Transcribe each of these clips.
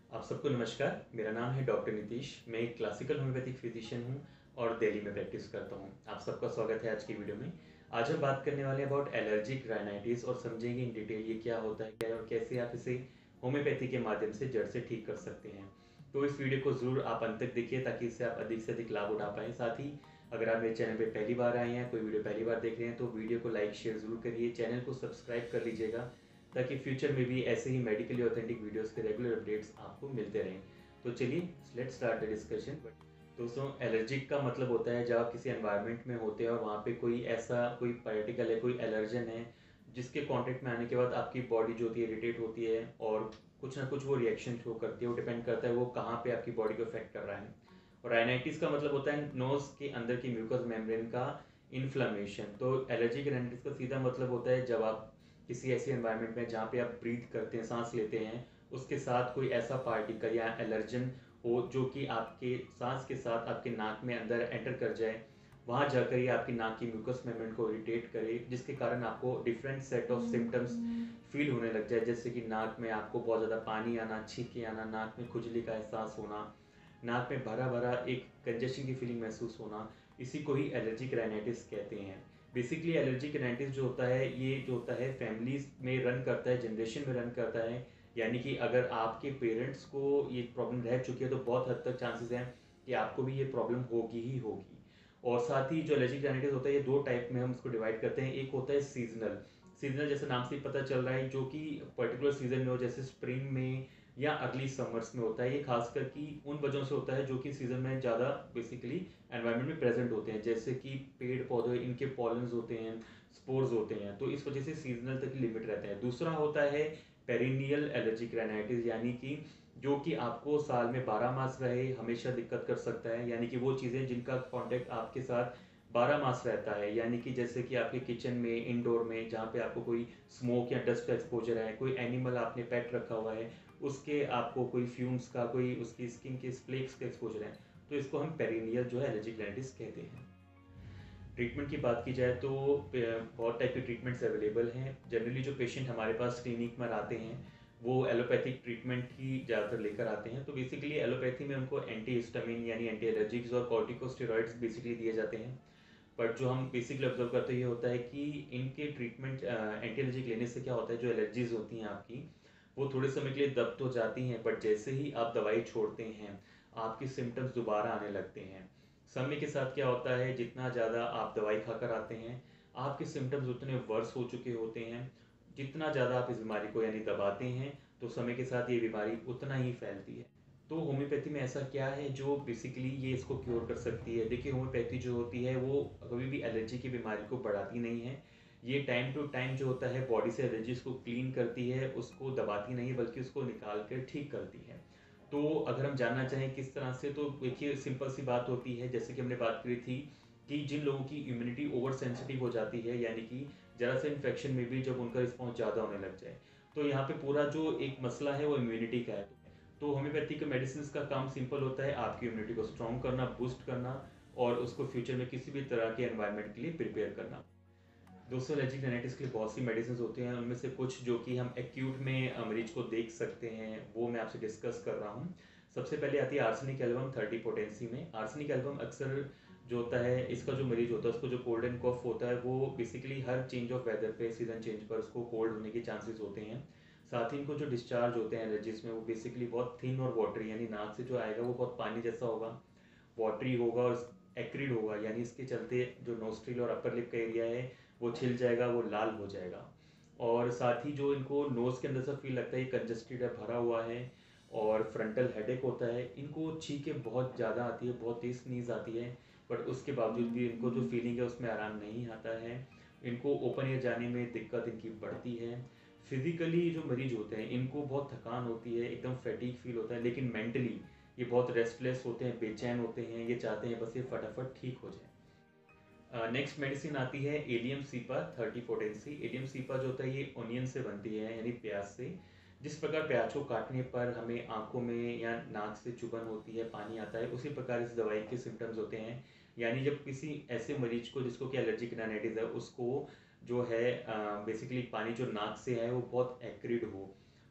आप सबको नमस्कार। मेरा नाम है डॉक्टर नीतीश। मैं एक क्लासिकल होम्योपैथिक फिजिशियन हूँ और दिल्ली में प्रैक्टिस करता हूँ। आप सबका स्वागत है आज की वीडियो में। आज हम बात करने वाले हैं अबाउट एलर्जिक राइनाइटिस और समझेंगे इन डिटेल ये क्या होता है, क्या है और कैसे आप इसे होम्योपैथी के माध्यम से जड़ से ठीक कर सकते हैं। तो इस वीडियो को ज़रूर आप अंत तक देखिए ताकि इससे आप अधिक से अधिक लाभ उठा पाएँ। साथ ही अगर आप मेरे चैनल पर पहली बार आए हैं, कोई वीडियो पहली बार देख रहे हैं, तो वीडियो को लाइक शेयर ज़रूर करिए, चैनल को सब्सक्राइब कर लीजिएगा ताकि फ्यूचर में भी ऐसे ही मेडिकली ऑथेंटिक वीडियोस के रेगुलर अपडेट्स आपको मिलते रहें। तो चलिए लेट्स स्टार्ट द डिस्कशन। दोस्तों, एलर्जिक का मतलब होता है जब आप किसी एनवायरनमेंट में होते हैं और वहाँ पे कोई ऐसा कोई पार्टिकल है, कोई एलर्जन है जिसके कांटेक्ट में आने के बाद आपकी बॉडी जो होती है इरिटेट होती है और कुछ ना कुछ वो रिएक्शन शो करती है। वो डिपेंड करता है वो कहाँ पे आपकी बॉडी को अफेक्ट कर रहा है। और राइनाइटिस का मतलब होता है नोज के अंदर की म्यूकस मेम्ब्रेन का इन्फ्लेमेशन। तो एलर्जिक राइनाइटिस का सीधा मतलब होता है जब आप किसी ऐसे एनवायरनमेंट में जहाँ पे आप ब्रीथ करते हैं, सांस लेते हैं, उसके साथ कोई ऐसा पार्टिकल या एलर्जन हो जो कि आपके सांस के साथ आपके नाक में अंदर एंटर कर जाए, वहाँ जाकर ये आपकी नाक की म्यूकस मेम्ब्रेन को इरिटेट करे, जिसके कारण आपको different set of symptoms feel होने लग जाए, जैसे कि नाक में आपको बहुत ज़्यादा पानी आना, छींके आना, नाक में खुजली का एहसास होना, नाक में भरा भरा एक कंजेशन की फीलिंग महसूस होना। इसी को ही एलर्जिक राइनाइटिस कहते हैं। बेसिकली एलर्जिक राइनाइटिस जो होता है ये जो होता है फैमिलीज में रन करता है, जनरेशन में रन करता है। यानी कि अगर आपके पेरेंट्स को ये प्रॉब्लम रह चुकी है तो बहुत हद तक चांसेस हैं कि आपको भी ये प्रॉब्लम होगी ही होगी। और साथ ही जो एलर्जिक राइनाइटिस होता है ये दो टाइप में हम इसको डिवाइड करते हैं। एक होता है सीजनल। सीजनल जैसे नाम से ही पता चल रहा है जो कि पर्टिकुलर सीजन में हो, जैसे स्प्रिंग में या अर्ली समर्स में होता है। ये खासकर कि उन वजहों से होता है जो कि सीजन में ज़्यादा बेसिकली एनवायरनमेंट में प्रेजेंट होते हैं, जैसे कि पेड़ पौधे, इनके पॉलन्स होते हैं, स्पोर्स होते हैं, तो इस वजह से सीजनल तक लिमिट रहता है। दूसरा होता है पेरिनियल एलर्जिक राइनाइटिस, यानी कि जो कि आपको साल में 12 मास रहे, हमेशा दिक्कत कर सकता है। यानी कि वो चीज़ें जिनका कांटेक्ट आपके साथ 12 मास रहता है, यानी कि जैसे कि आपके किचन में, इंडोर में, जहाँ पे आपको कोई स्मोक या डस्ट का एक्सपोजर है, कोई एनिमल आपने पेट रखा हुआ है, उसके आपको कोई फ्यूम्स का, कोई उसकी स्किन के फ्लेक्स का एक्सपोजर है, तो इसको हम पेरिनियल जो है एलर्जिक राइनाइटिस कहते हैं। ट्रीटमेंट की बात की जाए तो बहुत टाइप के ट्रीटमेंट्स अवेलेबल हैं। जनरली जो पेशेंट हमारे पास क्लिनिक में आते हैं वो एलोपैथिक ट्रीटमेंट ही ज़्यादातर लेकर आते हैं। तो बेसिकली एलोपैथी में उनको एंटी हिस्टामिन यानी एंटी एलर्जिक्स और कॉर्टिकोस्टेरॉइड्स बेसिकली दिए जाते हैं। बट जो हम बेसिकली ऑब्जर्व करते हैं ये होता है कि इनके ट्रीटमेंट एंटी एलर्जिक लेने से क्या होता है, जो एलर्जीज होती हैं आपकी वो थोड़े समय के लिए दब तो जाती हैं, बट जैसे ही आप दवाई छोड़ते हैं आपके सिम्टम्स दोबारा आने लगते हैं। समय के साथ क्या होता है, जितना ज़्यादा आप दवाई खाकर आते हैं आपके सिम्टम्स उतने वर्स हो चुके होते हैं। जितना ज़्यादा आप इस बीमारी को यानी दबाते हैं तो समय के साथ ये बीमारी उतना ही फैलती है। तो होम्योपैथी में ऐसा क्या है जो बेसिकली ये इसको क्योर कर सकती है? देखिए, होम्योपैथी जो होती है वो कभी भी एलर्जी की बीमारी को बढ़ाती नहीं है। ये टाइम टू टाइम जो होता है बॉडी से एलर्जीज को क्लीन करती है, उसको दबाती नहीं है बल्कि उसको निकाल कर ठीक करती है। तो अगर हम जानना चाहें किस तरह से, तो देखिए सिंपल सी बात होती है, जैसे कि हमने बात करी थी कि जिन लोगों की इम्यूनिटी ओवर सेंसिटिव हो जाती है, यानी कि ज़रा से इन्फेक्शन में भी जब उनका रिस्पॉन्स ज़्यादा होने लग जाए, तो यहाँ पे पूरा जो एक मसला है वो इम्यूनिटी का है। तो होम्योपैथिक मेडिसिन का काम सिंपल होता है, आपकी इम्यूनिटी को स्ट्रॉन्ग करना, बूस्ट करना और उसको फ्यूचर में किसी भी तरह के एनवायरनमेंट के लिए प्रिपेयर करना। दोस्तों, एलर्जिक राइनाइटिस के लिए बहुत सी मेडिसिन होती हैं, उनमें से कुछ जो कि हम एक्यूट में मरीज को देख सकते हैं वो मैं आपसे डिस्कस कर रहा हूँ। सबसे पहले आती है आर्सेनिक एल्बम 30 पोटेंसी में। आर्सेनिक एल्बम अक्सर जो होता है, इसका जो मरीज होता है उसको जो कोल्ड एंड कॉफ होता है वो बेसिकली हर चेंज ऑफ वेदर पे, सीजन चेंज पर उसको कोल्ड होने के चांसेस होते हैं। साथ ही इनको जो डिस्चार्ज होते हैं एलर्जीज में वो बेसिकली बहुत थिन और वाटरी, यानी नाक से जो आएगा वो बहुत पानी जैसा होगा, वाटरी होगा और एक्रिड होगा, यानी इसके चलते जो नोस्ट्रिल और अपर लिप का एरिया है वो छिल जाएगा, वो लाल हो जाएगा। और साथ ही जो इनको नोज़ के अंदर से फील लगता है ये कंजस्टेड है, भरा हुआ है, और फ्रंटल हेडेक होता है। इनको छींकें बहुत ज़्यादा आती है, बहुत तेज नींद आती है, बट उसके बावजूद भी इनको जो फीलिंग है उसमें आराम नहीं आता है। इनको ओपन एयर जाने में दिक्कत इनकी बढ़ती है। फिजिकली जो मरीज होते हैं इनको बहुत थकान होती है, एकदम फैटीग फील होता है, लेकिन मेंटली ये बहुत रेस्टलेस होते हैं, बेचैन होते हैं, ये चाहते हैं बस ये फटाफट ठीक हो जाए। नेक्स्ट मेडिसिन आती है allium cepa 30 potency. Allium cepa जो होता है ये ओनियन से बनती है, यानी प्याज से। जिस प्रकार प्याज को काटने पर हमें आंखों में या नाक से चुभन होती है, पानी आता है, उसी प्रकार इस दवाई के सिम्टम्स होते हैं। यानी जब किसी ऐसे मरीज को जिसको कि एलर्जिक राइनाइटिस है उसको जो है बेसिकली पानी जो नाक से है वो बहुत एक्रिड हो,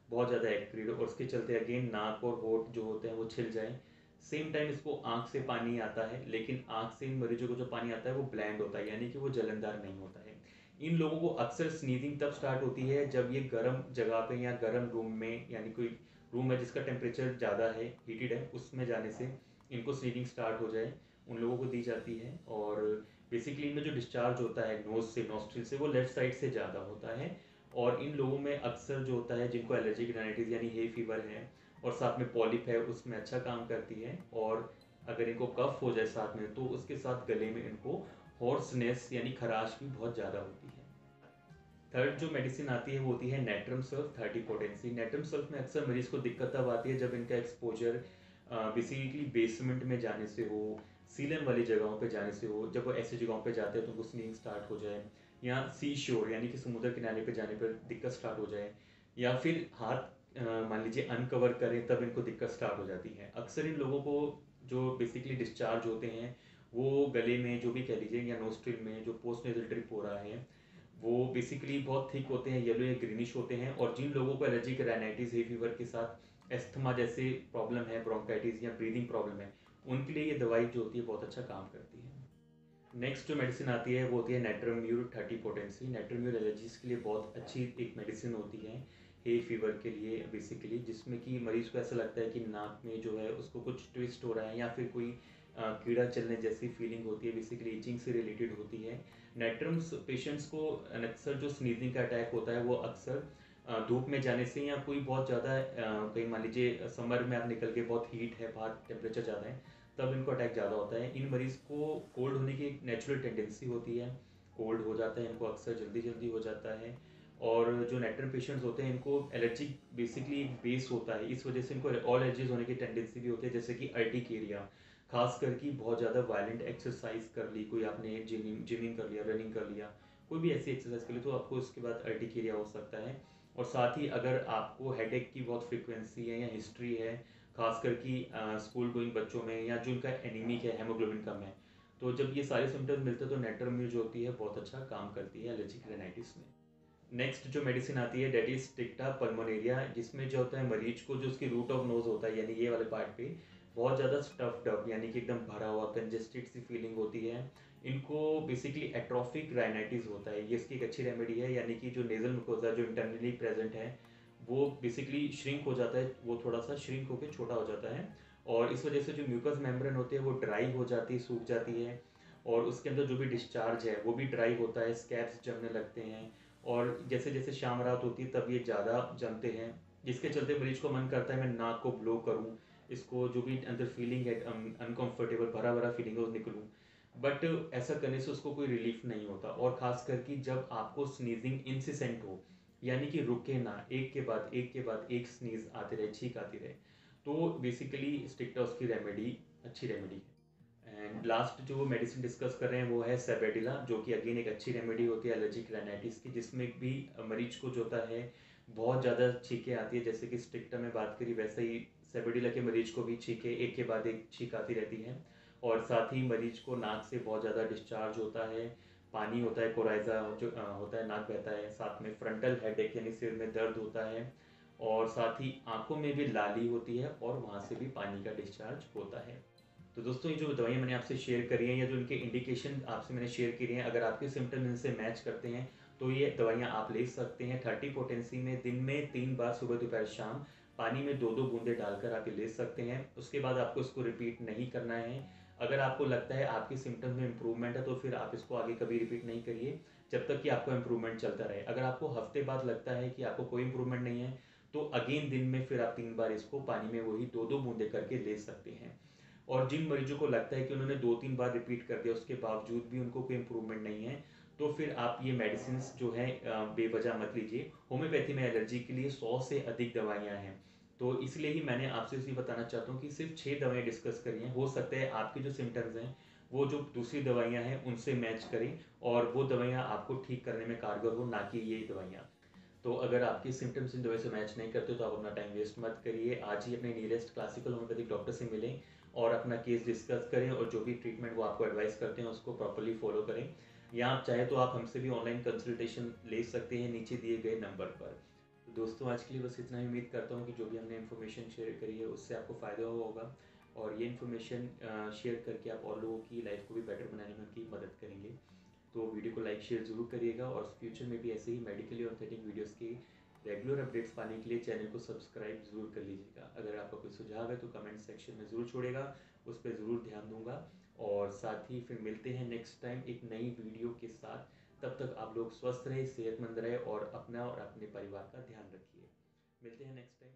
बहुत ज़्यादा एक्रीड और उसके चलते अगेन नाक और होंठ जो होते हैं वो छिल जाए। सेम टाइम इसको आँख से पानी आता है, लेकिन आँख से इन मरीजों को जो पानी आता है वो ब्लैंड होता है, यानी कि वो जलनदार नहीं होता है। इन लोगों को अक्सर स्नीजिंग तब स्टार्ट होती है जब ये गर्म जगह पे या गर्म रूम में, यानी कोई रूम है जिसका टेम्परेचर ज़्यादा है, हीटेड है, उसमें जाने से इनको स्नीजिंग स्टार्ट हो जाए, उन लोगों को दी जाती है। और बेसिकली इनमें जो डिस्चार्ज होता है नोज से, नॉस्ट्रिल से, वो लेफ्ट साइड से ज़्यादा होता है। और इन लोगों में अक्सर जो होता है जिनको एलर्जिक राइनाइटिस यानी हे फीवर है और साथ में पॉलिप है, उसमें अच्छा काम करती है। और अगर इनको कफ हो जाए साथ में तो उसके साथ गले में इनको हॉर्सनेस यानी खराश भी बहुत ज़्यादा होती है। थर्ड जो मेडिसिन आती है वो होती है natrum sulph 30 potency. Natrum sulph में अक्सर मरीज को दिक्कत तब आती है जब इनका एक्सपोजर बेसिकली बेसमेंट में जाने से हो, सीलन वाली जगहों पे जाने से हो। जब वो ऐसी जगहों पे जाते हैं तो उनको स्नीजिंग स्टार्ट हो जाए, या सी शोर यानी कि समुद्र किनारे पे जाने पर दिक्कत स्टार्ट हो जाए, या फिर हाथ मान लीजिए अनकवर करें तब इनको दिक्कत स्टार्ट हो जाती है। अक्सर इन लोगों को जो बेसिकली डिस्चार्ज होते हैं वो गले में जो भी कह लीजिए या नोस्ट्रिल में जो पोस्ट नेजल ड्रिप हो रहा है वो बेसिकली बहुत थिक होते हैं, येलो या ग्रीनिश होते हैं। और जिन लोगों को एलर्जिक राइनाइटिस हे फीवर के साथ एस्थमा जैसे प्रॉब्लम है, ब्रोंकाइटिस या ब्रीदिंग प्रॉब्लम है, उनके लिए ये दवाई जो होती है बहुत अच्छा काम करती है। नेक्स्ट जो मेडिसिन आती है वो होती है नेट्रोम्यूर 30 पोटेंसी। नेट्रोम्यूर एलर्जीज के लिए बहुत अच्छी एक मेडिसिन होती है हे फीवर के लिए बेसिकली, जिसमें कि मरीज को ऐसा लगता है कि नाक में जो है उसको कुछ ट्विस्ट हो रहा है या फिर कोई कीड़ा चलने जैसी फीलिंग होती है, बेसिकली इचिंग से रिलेटेड होती है। नेट्रम्स पेशेंट्स को अक्सर जो स्नीजिंग का अटैक होता है वो अक्सर धूप में जाने से या कोई बहुत ज़्यादा कहीं मान लीजिए समर में आप निकल के बहुत हीट है, बाहर टेम्परेचर ज़्यादा है, तब इनको अटैक ज़्यादा होता है। इन मरीज़ को कोल्ड होने की एक नेचुरल टेंडेंसी होती है, कोल्ड हो जाता है इनको अक्सर जल्दी जल्दी हो जाता है। और जो नेट्रम पेशेंट्स होते हैं इनको एलर्जी बेसिकली एक बेस होता है, इस वजह से इनको ऑल एलर्जीज होने की टेंडेंसी भी होती है, जैसे कि अर्टिकेरिया, खास करके बहुत ज़्यादा वायलेंट एक्सरसाइज कर ली, कोई आपने जिमिंग कर लिया, रनिंग कर लिया, कोई भी ऐसी एक्सरसाइज कर ली तो आपको उसके बाद अर्टिकेरिया हो सकता है। और साथ ही अगर आपको हेडेक की बहुत फ्रिक्वेंसी है या हिस्ट्री है, खासकर कि स्कूल गोइंग बच्चों में या जिनका एनीमिक है, हेमोग्लोबिन कम है, तो जब ये सारे सिम्टम्स मिलते हैं तो नेट्रोम्यूर जो होती है बहुत अच्छा काम करती है एलर्जिक राइनाइटिस में। नेक्स्ट जो मेडिसिन आती है डेट इज स्टिक्टा पल्मोनेरिया, जिसमें जो होता है मरीज को जो उसकी रूट ऑफ नोज होता है यानी ये वाले पार्ट पे बहुत ज़्यादा स्टफ्ड अप यानी कि एकदम भरा हुआ कंजेस्टेड सी फीलिंग होती है। इनको बेसिकली एट्रोफिक राइनाइटिस होता है, ये इसकी एक अच्छी रेमेडी है, यानी कि जो नेजल मुकोजा जो इंटरनली प्रेजेंट है वो बेसिकली श्रिंक हो जाता है, वो थोड़ा सा श्रिंक होकर छोटा हो जाता है। और इस वजह से जो म्यूकस मेम्ब्रेन होती है वो ड्राई हो जाती है, सूख जाती है, और उसके अंदर जो भी डिस्चार्ज है वो भी ड्राई होता है, स्कैब्स जमने लगते हैं। और जैसे जैसे शाम रात होती है तब ये ज़्यादा जमते हैं, जिसके चलते मरीज को मन करता है मैं नाक को ब्लो करूं, इसको जो भी अंदर फीलिंग है अनकंफर्टेबल भरा भरा फीलिंग है वो निकलूं। बट ऐसा करने से उसको कोई रिलीफ नहीं होता, और ख़ास करके जब आपको स्नीजिंग इंसिसेंट हो, यानी कि रुके ना, एक के बाद एक के बाद एक स्नीज आते रहे, छींक आती रहे, तो बेसिकली स्टिक्टा उसकी रेमेडी, अच्छी रेमेडी है। एंड लास्ट जो मेडिसिन डिस्कस कर रहे हैं वो है सेबेडिला, जो कि अगेन एक अच्छी रेमेडी होती है एलर्जिक राइनाइटिस की, जिसमें भी मरीज को जो होता है बहुत ज़्यादा छींकें आती है, जैसे कि स्टिक्टा में बात करी वैसे ही सेबेडिला के मरीज को भी छींकें एक के बाद एक छींक आती रहती है। और साथ ही मरीज को नाक से बहुत ज़्यादा डिस्चार्ज होता है, पानी होता है, कोराइजा जो होता है, नाक बहता है, साथ में फ्रंटल हेडेक यानी सिर में दर्द होता है, और साथ ही आंखों में भी लाली होती है और वहाँ से भी पानी का डिस्चार्ज होता है। तो दोस्तों ये जो दवाइयाँ मैंने आपसे शेयर करी हैं या जो इनके इंडिकेशन आपसे मैंने शेयर करी हैं, अगर आपके सिम्टम इनसे मैच करते हैं तो ये दवाइयाँ आप ले सकते हैं। 30 पोटेंसी में दिन में 3 बार सुबह दोपहर शाम पानी में 2-2 बूंदे डालकर आप ये ले सकते हैं। उसके बाद आपको इसको रिपीट नहीं करना है। अगर आपको लगता है आपके सिम्टम में इम्प्रूवमेंट है तो फिर आप इसको आगे कभी रिपीट नहीं करिए जब तक कि आपको इम्प्रूवमेंट चलता रहे। अगर आपको हफ्ते बाद लगता है कि आपको कोई इम्प्रूवमेंट नहीं है तो अगेन दिन में फिर आप 3 बार इसको पानी में वही 2-2 बूंदे करके ले सकते हैं। और जिन मरीजों को लगता है कि उन्होंने 2-3 बार रिपीट कर दिया उसके बावजूद भी उनको कोई इम्प्रूवमेंट नहीं है, तो फिर आप ये मेडिसिन जो है बेवजह मत लीजिए। होम्योपैथी में एलर्जी के लिए 100 से अधिक दवाइयाँ हैं, तो इसलिए ही मैंने आपसे इसी बताना चाहता हूँ कि सिर्फ 6 दवाएं डिस्कस करी हैं। हो सकता है आपके जो सिम्टम्स हैं वो जो दूसरी दवाइयाँ हैं उनसे मैच करें और वो दवाइयाँ आपको ठीक करने में कारगर हो, ना कि ये दवाइयाँ। तो अगर आपके सिम्टम्स इन दवाई से मैच नहीं करते तो आप अपना टाइम वेस्ट मत करिए, आज ही अपने नियरेस्ट क्लासिकल होम्योपैथिक डॉक्टर से मिलें और अपना केस डिस्कस करें, और जो भी ट्रीटमेंट वो आपको एडवाइस करते हैं उसको प्रॉपर्ली फॉलो करें। या आप चाहे तो आप हमसे भी ऑनलाइन कंसल्टेशन ले सकते हैं नीचे दिए गए नंबर पर। तो दोस्तों आज के लिए बस इतना ही। उम्मीद करता हूँ कि जो भी हमने इन्फॉर्मेशन शेयर करी है उससे आपको फ़ायदा हुआ होगा, और ये इन्फॉर्मेशन शेयर करके आप और लोगों की लाइफ को भी बेटर बनाने में उनकी मदद करेंगे। तो वीडियो को लाइक शेयर ज़रूर करिएगा, और फ्यूचर में भी ऐसे ही मेडिकली ऑथेंटिक वीडियोस की रेगुलर अपडेट्स पाने के लिए चैनल को सब्सक्राइब ज़रूर कर लीजिएगा। अगर आपका कोई सुझाव है तो कमेंट सेक्शन में ज़रूर छोड़ेगा, उस पर ज़रूर ध्यान दूंगा। और साथ ही फिर मिलते हैं नेक्स्ट टाइम एक नई वीडियो के साथ। तब तक आप लोग स्वस्थ रहे, सेहतमंद रहे, और अपना और अपने परिवार का ध्यान रखिए। मिलते हैं नेक्स्ट टाइम।